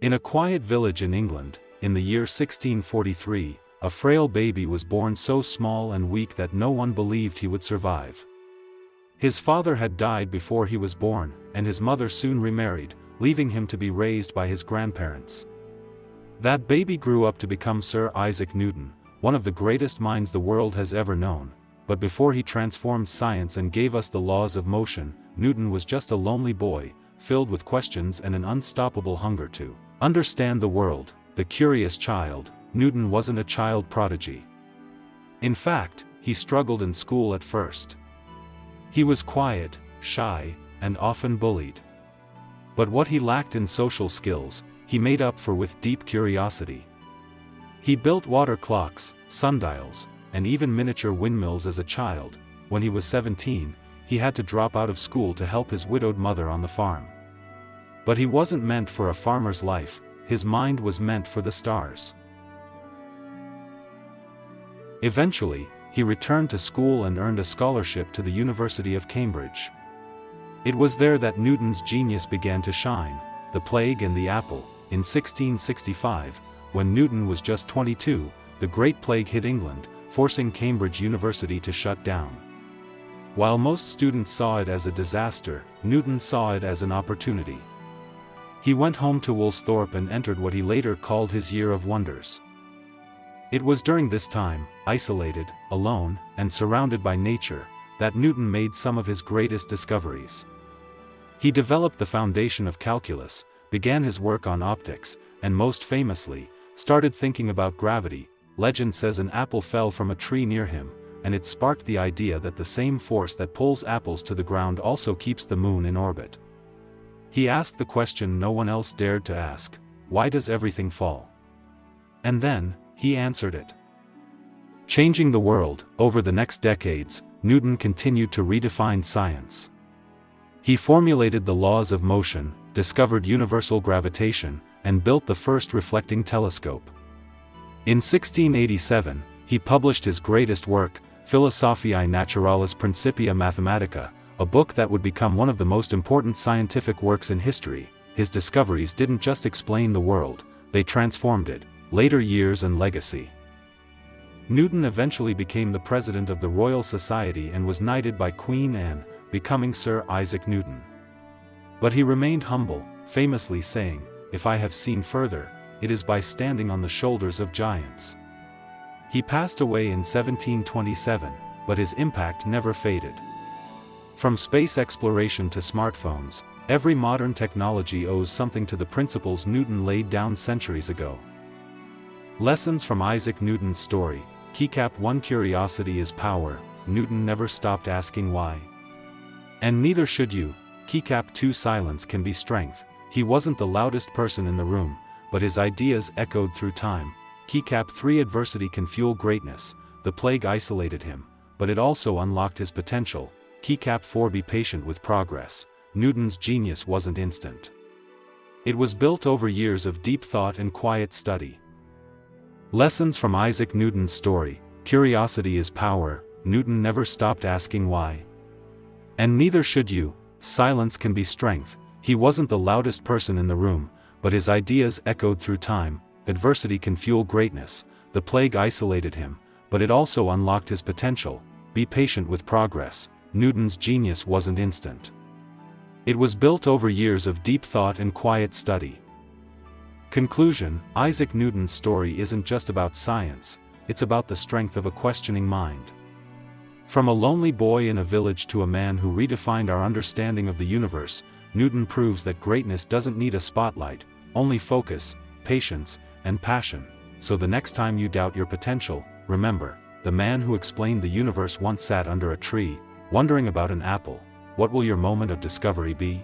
In a quiet village in England, in the year 1643, a frail baby was born so small and weak that no one believed he would survive. His father had died before he was born, and his mother soon remarried, leaving him to be raised by his grandparents. That baby grew up to become Sir Isaac Newton, one of the greatest minds the world has ever known, but before he transformed science and gave us the laws of motion, Newton was just a lonely boy, filled with questions and an unstoppable hunger to understand the world. The curious child, Newton wasn't a child prodigy. In fact, he struggled in school at first. He was quiet, shy, and often bullied. But what he lacked in social skills, he made up for with deep curiosity. He built water clocks, sundials, and even miniature windmills as a child. When he was 17, he had to drop out of school to help his widowed mother on the farm. But he wasn't meant for a farmer's life, his mind was meant for the stars. Eventually, he returned to school and earned a scholarship to the University of Cambridge. It was there that Newton's genius began to shine. The Plague and the Apple. In 1665, when Newton was just 22, the Great Plague hit England, forcing Cambridge University to shut down. While most students saw it as a disaster, Newton saw it as an opportunity. He went home to Woolsthorpe and entered what he later called his Year of Wonders. It was during this time, isolated, alone, and surrounded by nature, that Newton made some of his greatest discoveries. He developed the foundation of calculus, began his work on optics, and most famously, started thinking about gravity. Legend says an apple fell from a tree near him, and it sparked the idea that the same force that pulls apples to the ground also keeps the moon in orbit. He asked the question no one else dared to ask: why does everything fall? And then, he answered it. Changing the world. Over the next decades, Newton continued to redefine science. He formulated the laws of motion, discovered universal gravitation, and built the first reflecting telescope. In 1687, he published his greatest work, Philosophiae Naturalis Principia Mathematica, a book that would become one of the most important scientific works in history. His discoveries didn't just explain the world, they transformed it. Later years and legacy. Newton eventually became the president of the Royal Society and was knighted by Queen Anne, becoming Sir Isaac Newton. But he remained humble, famously saying, "If I have seen further, it is by standing on the shoulders of giants." He passed away in 1727, but his impact never faded. From space exploration to smartphones, every modern technology owes something to the principles Newton laid down centuries ago. Lessons from Isaac Newton's story. Keycap 1. Curiosity is power. Newton never stopped asking why. And neither should you. Keycap 2. Silence can be strength. He wasn't the loudest person in the room, but his ideas echoed through time. Keycap 3. Adversity can fuel greatness. The plague isolated him, but it also unlocked his potential. Keycap 4. Be patient with progress. Newton's genius wasn't instant. It was built over years of deep thought and quiet study. Lessons from Isaac Newton's story. Curiosity is power. Newton never stopped asking why. And neither should you. Silence can be strength. He wasn't the loudest person in the room, but his ideas echoed through time. Adversity can fuel greatness. The plague isolated him, but it also unlocked his potential. Be patient with progress. Newton's genius wasn't instant. It was built over years of deep thought and quiet study. Conclusion. Isaac Newton's story isn't just about science, it's about the strength of a questioning mind. From a lonely boy in a village to a man who redefined our understanding of the universe, Newton proves that greatness doesn't need a spotlight, only focus, patience, and passion. So the next time you doubt your potential, remember, the man who explained the universe once sat under a tree, wondering about an apple. What will your moment of discovery be?